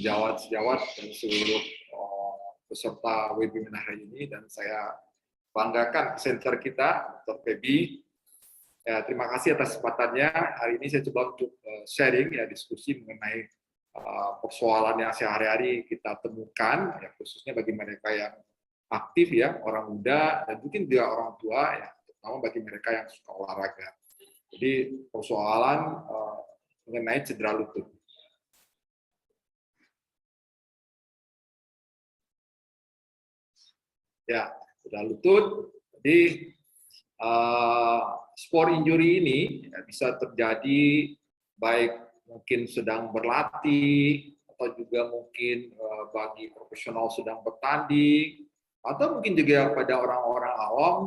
sejawat-sejawat dan seluruh peserta webinar hari ini, dan saya banggakan presenter kita, Dr. Feby. Ya, terima kasih atas kesempatannya. Hari ini saya coba untuk sharing, ya, diskusi mengenai persoalan yang sehari-hari kita temukan, ya, khususnya bagi mereka yang aktif, ya, orang muda, dan mungkin juga orang tua, ya, terutama bagi mereka yang suka olahraga. Jadi persoalan mengenai cedera lutut. Ya, cedera lutut. Jadi sport injury ini ya, bisa terjadi baik mungkin sedang berlatih, atau juga mungkin bagi profesional sedang bertanding, atau mungkin juga pada orang-orang awam,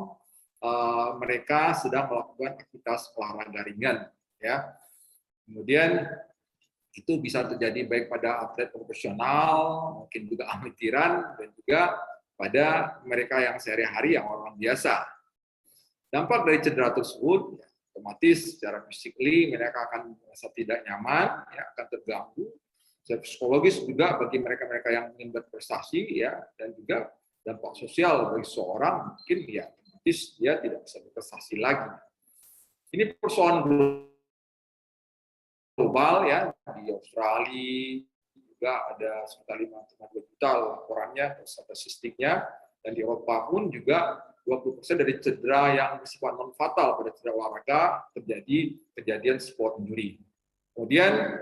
mereka sedang melakukan aktivitas olahraga ringan, ya. Kemudian itu bisa terjadi baik pada atlet profesional, mungkin juga amatiran, dan juga pada mereka yang sehari-hari yang orang biasa. Dampak dari cedera tersebut, ya, otomatis secara fisikly mereka akan merasa tidak nyaman, ya, akan terganggu. Secara psikologis juga bagi mereka-mereka yang ingin berprestasi, ya, dan juga dampak sosial bagi seorang, mungkin ya otomatis dia tidak bisa berprestasi lagi. Ini persoalan global, ya, di Australia juga ada sekitar 5,2 juta laporannya, statistiknya, dan di Eropa pun juga 20% dari cedera yang bersifat non fatal pada cedera olahraga terjadi kejadian sport injury. Kemudian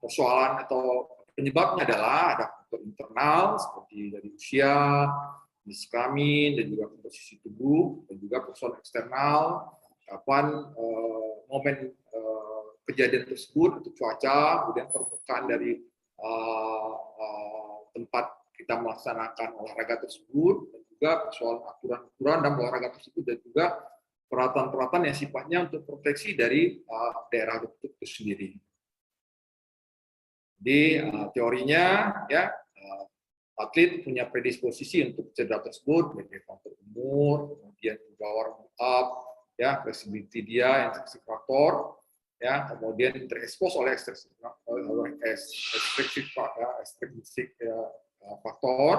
persoalan atau penyebabnya adalah ada faktor internal seperti dari usia, jenis kelamin, dan juga komposisi tubuh, dan juga persoalan eksternal, kapan momen kejadian tersebut, untuk cuaca, kemudian permukaan dari tempat kita melaksanakan olahraga tersebut, dan juga soal aturan-aturan dalam olahraga tersebut, dan juga peralatan-peralatan yang sifatnya untuk proteksi dari daerah lutut itu sendiri. Jadi teorinya, ya, atlet punya predisposisi untuk cedera tersebut, baik faktor umur, kemudian juga warm up, ya, flexibility dia, intrinsic faktor, ya, kemudian terekspos oleh ekstrinsic faktor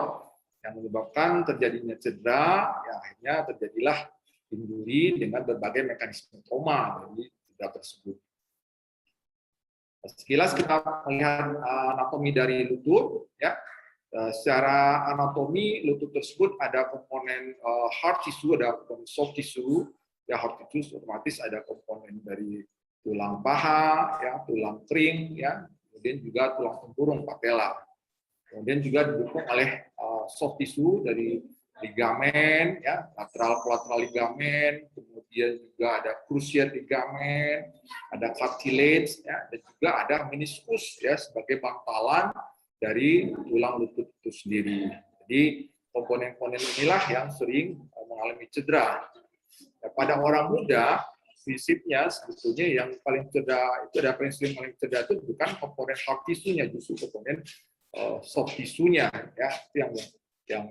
yang menyebabkan terjadinya cedera, ya, akhirnya terjadilah injury dengan berbagai mekanisme trauma dari cedera tersebut. Sekilas kita melihat anatomi dari lutut, ya. Secara anatomi lutut tersebut ada komponen hard tissue, ada komponen soft tissue. Ya, hard tissue otomatis ada komponen dari tulang paha, ya, tulang kering, ya, kemudian juga tulang tempurung patella. Kemudian juga didukung oleh soft tissue dari ligamen, ya, lateral kolateral ligamen, kemudian juga ada cruciate ligamen, ada cartilage, ya, dan juga ada meniscus, ya, sebagai bantalan dari tulang lutut itu sendiri. Jadi komponen-komponen inilah yang sering mengalami cedera. Ya, pada orang muda, prinsipnya sebetulnya yang paling cedera itu ada prinsip paling cedera itu bukan komponen hard tissue-nya, justru komponen soft tissue-nya, ya, itu yang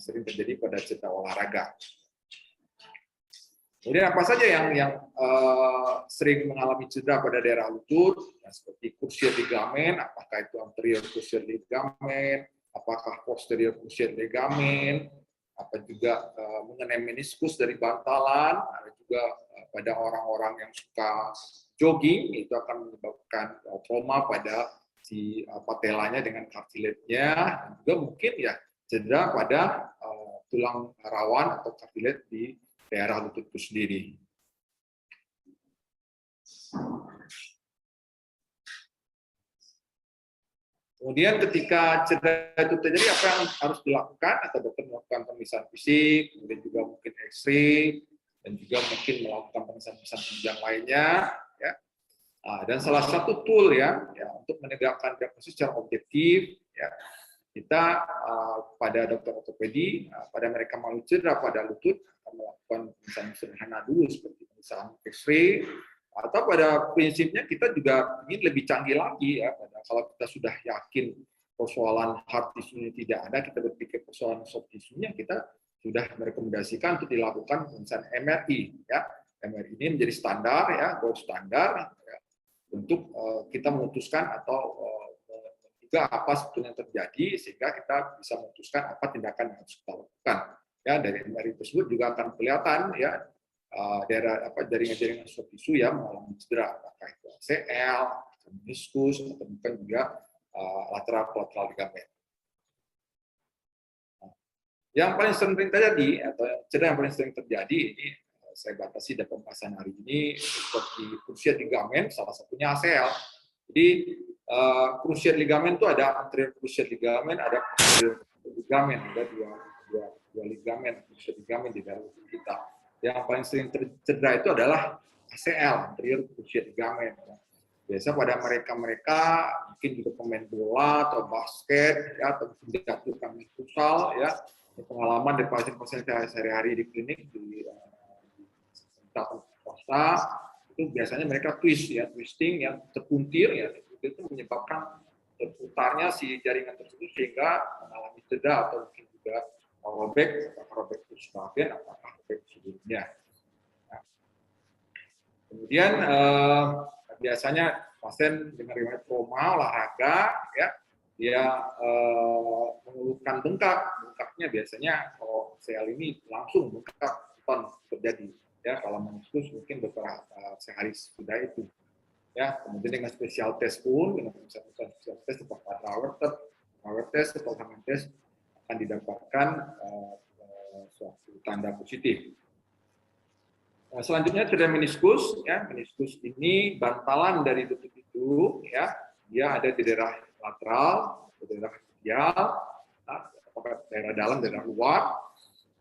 sering terjadi pada cedera olahraga. Kemudian apa saja yang sering mengalami cedera pada daerah lutut, ya, seperti cruciate ligamen, apakah itu anterior cruciate ligamen, apakah posterior cruciate ligamen, apa juga mengenai meniskus dari bantalan, ada juga pada orang-orang yang suka jogging, itu akan menyebabkan trauma pada si patelanya dengan cartilage-nya, dan juga mungkin, ya, cedera pada tulang rawan atau cartilage di daerah lutut itu sendiri. Kemudian ketika cedera itu terjadi, apa yang harus dilakukan? Atau dokter melakukan pemeriksaan fisik, kemudian juga mungkin X-ray, dan juga mungkin melakukan pemeriksaan penunjang lainnya, ya. Dan salah satu tool, ya, untuk menegakkan diagnosis secara objektif, ya, kita pada dokter ortopedi, pada mereka mengalami cedera pada lutut, akan melakukan pemeriksaan sederhana dulu seperti pemeriksaan X-ray, atau pada prinsipnya kita juga ingin lebih canggih lagi, ya. Kalau kita sudah yakin persoalan hard tissue-nya tidak ada, kita berpikir persoalan soft tissue-nya, kita sudah merekomendasikan untuk dilakukan pemeriksaan MRI, ya. MRI ini menjadi standar, ya, gold standar, ya, untuk kita memutuskan atau juga apa sebetulnya yang terjadi sehingga kita bisa memutuskan apa tindakan yang harus kita lakukan. Ya, dari tersebut juga akan kelihatan ya daerah jaringan-jaringan soft tissue yang mengalami cedera, apakah itu ACL, meniskus, atau mungkin juga lateral ligamen. Yang paling sering terjadi atau cedera yang paling sering terjadi ini saya batasi dari pembahasan hari ini seperti cruciate ligamen, salah satunya ACL. Jadi cruciate ligamen itu ada anterior cruciate ligamen, ada posterior ligamen, ada dua ligamen cruciate ligamen di dalam tubuh kita. Yang paling sering tercedera itu adalah ACL, anterior cruciate ligamen. Biasa pada mereka mungkin juga pemain bola atau basket ya, atau tidak tukang futsal ya. Pengalaman dari pasien-pasien sehari-hari di klinik di swasta itu biasanya mereka twisting yang terpuntir ya, itu menyebabkan terputarnya si jaringan tersebut sehingga mengalami cedera atau mungkin juga robek, apakah robek bagian, apakah robek sebelumnya. Nah, kemudian biasanya pasien dengan riwayat trauma olahraga ya dia mengeluhkan bengkaknya biasanya kalau ACL ini langsung bengkak terjadi ya, kalau meniskus mungkin beberapa sehari sudah itu ya. Kemudian dengan spesial test pun, dengan spesial test seperti power test atau tangan test akan didapatkan suatu tanda positif. Nah, selanjutnya cedera meniskus ya. Meniskus ini bantalan dari lutut itu ya, dia ada di daerah lateral, di daerah medial, daerah dalam, daerah luar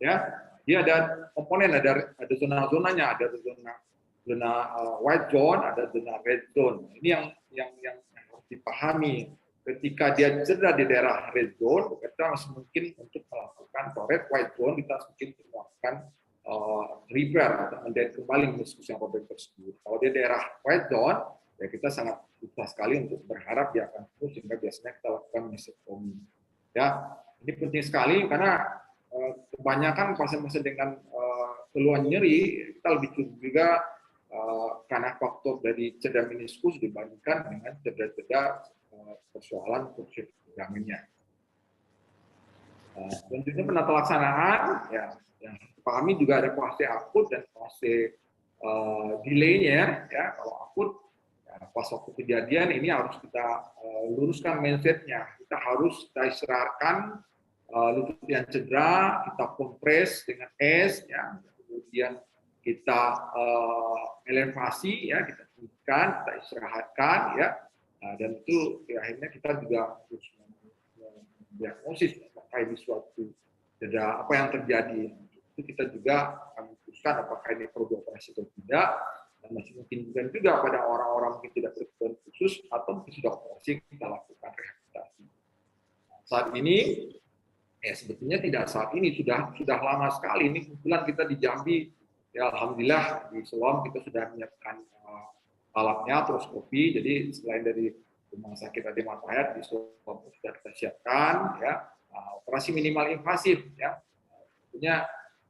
ya. Dia ada komponen, ada zona-zonanya, ada zona white zone, ada zona red zone. Ini yang harus dipahami. Ketika dia cedera di daerah red zone, kita masih mungkin untuk melakukan red white zone, kita mungkin melakukan repair atau menjahit kembali meniskus yang robek tersebut. Kalau di daerah white zone, ya kita sangat susah sekali untuk berharap dia akan sembuh, sehingga biasanya kita lakukan meniscectomy. Ya, ini penting sekali karena kebanyakan pasien-pasien dengan keluhan nyeri kita lebih curiga karena faktor dari cedera meniskus dibandingkan dengan cedera-cedera persoalan cruciate ligamennya. Selanjutnya penata laksanaan, ya, yang dipahami juga ada fase akut dan fase delay-nya. Ya, kalau akut, ya, pas waktu kejadian ini harus kita luruskan mindset-nya. Kita harus istirahatkan lutut yang cedera, kita kompres dengan es, ya, kemudian kita elevasi, ya, kita tinggikan, kita istirahatkan, ya, dan itu ya, akhirnya kita juga harus mendiagnosis apakah ini suatu cedera apa yang terjadi. Itu kita juga akan memutuskan apakah ini perlu dioperasi atau tidak, dan masih mungkin juga pada orang-orang mungkin tidak berkebutuhan khusus atau mungkin sudah operasi kita lakukan rehabilitasi. Saat ini ya sebetulnya tidak saat ini, sudah lama sekali. Ini kebetulan kita di Jambi, ya alhamdulillah di Selom kita sudah menyiapkan alatnya artroskopi. Jadi selain dari rumah sakit Ade Matahir di Selom sudah kita siapkan ya operasi minimal invasif ya. Tentunya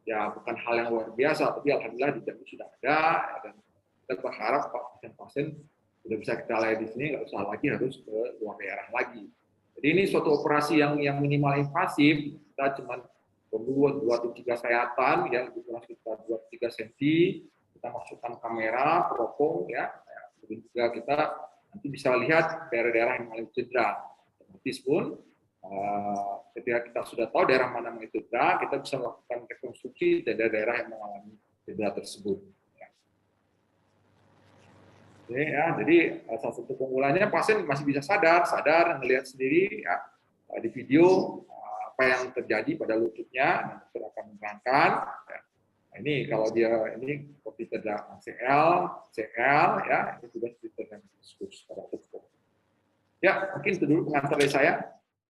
ya bukan hal yang luar biasa, tapi alhamdulillah di Jambi sudah ada ya, dan kita berharap pasien-pasien sudah bisa kita layani di sini, nggak usah lagi harus ke luar daerah lagi. Jadi ini suatu operasi yang minimal invasif, kita cuma perlu 2-3 sayatan, ya lebih kurang sekitar 2-3 cm, kita masukkan kamera, teropong, ya, kemudian juga kita nanti bisa lihat daerah-daerah yang mengalami cedera. Otomatis pun, ketika kita sudah tahu daerah mana yang cedera, kita bisa melakukan rekonstruksi daerah-daerah yang mengalami cedera tersebut. Ya, jadi salah satu keunggulannya pasien masih bisa sadar melihat sendiri ya, di video apa yang terjadi pada lututnya, dokter akan menerangkan. Ya. Nah, ini kalau dia ini seperti cedera ACL, CL, ya ini sudah cedera meniskus pada tubuh. Ya, mungkin itu dulu pengantar dari saya.